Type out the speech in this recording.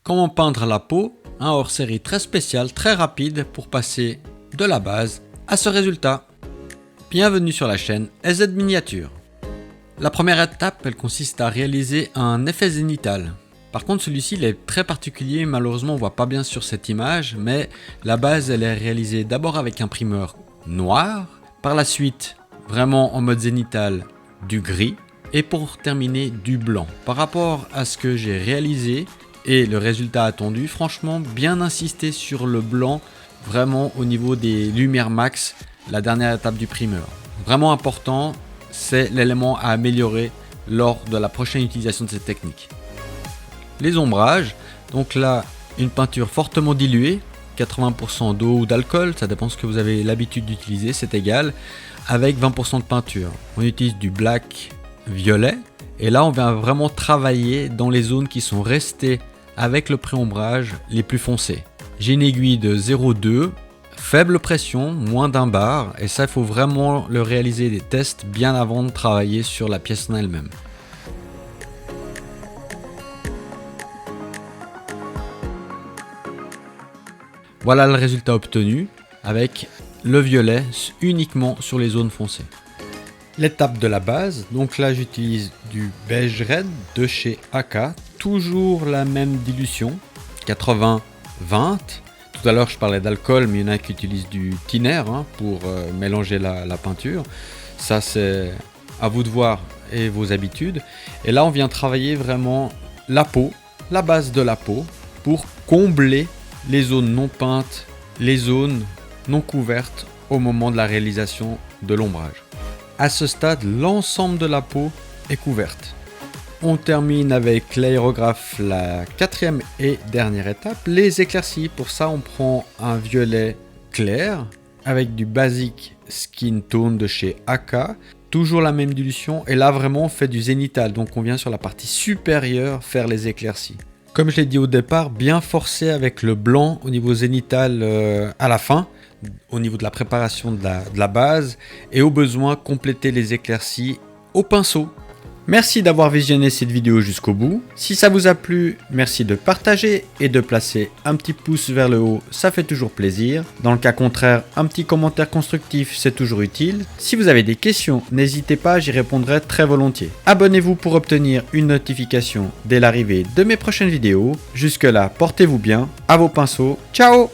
Comment peindre la peau, un hors-série très spécial, très rapide pour passer de la base à ce résultat. Bienvenue sur la chaîne SZ Miniature. La première étape, elle consiste à réaliser un effet zénithal. Par contre, celui-ci il est très particulier, malheureusement on voit pas bien sur cette image, mais la base elle est réalisée d'abord avec un primeur noir, par la suite vraiment en mode zénithal du gris, et pour terminer du blanc. Par rapport à ce que j'ai réalisé et le résultat attendu, franchement bien insister sur le blanc, vraiment au niveau des lumières max, la dernière étape du primeur. Vraiment important, c'est l'élément à améliorer lors de la prochaine utilisation de cette technique. Les ombrages, donc là une peinture fortement diluée, 80% d'eau ou d'alcool, ça dépend de ce que vous avez l'habitude d'utiliser, c'est égal, avec 20% de peinture. On utilise du black violet et là on vient vraiment travailler dans les zones qui sont restées avec le pré-ombrage les plus foncés. J'ai une aiguille de 0,2, faible pression, moins d'un bar, et ça il faut vraiment le réaliser des tests bien avant de travailler sur la pièce en elle-même. Voilà le résultat obtenu avec le violet uniquement sur les zones foncées. L'étape de la base, donc là j'utilise du beige red de chez AK, toujours la même dilution, 80-20. Tout à l'heure je parlais d'alcool, mais il y en a qui utilisent du thinner pour mélanger la peinture. Ça c'est à vous de voir et vos habitudes. Et là on vient travailler vraiment la peau, la base de la peau, pour combler les zones non peintes, les zones non couvertes au moment de la réalisation de l'ombrage. À ce stade, l'ensemble de la peau est couverte. On termine avec l'aérographe, la quatrième et dernière étape, les éclaircies. Pour ça, on prend un violet clair avec du Basic Skin Tone de chez AK. Toujours la même dilution. Et là, vraiment, on fait du zénithal. Donc, on vient sur la partie supérieure faire les éclaircies. Comme je l'ai dit au départ, bien forcer avec le blanc au niveau zénithal à la fin, au niveau de la préparation de la base, et au besoin compléter les éclaircies au pinceau. Merci d'avoir visionné cette vidéo jusqu'au bout. Si ça vous a plu, merci de partager et de placer un petit pouce vers le haut, ça fait toujours plaisir. Dans le cas contraire, un petit commentaire constructif, c'est toujours utile. Si vous avez des questions, n'hésitez pas, j'y répondrai très volontiers. Abonnez-vous pour obtenir une notification dès l'arrivée de mes prochaines vidéos. Jusque là, portez-vous bien, à vos pinceaux, ciao!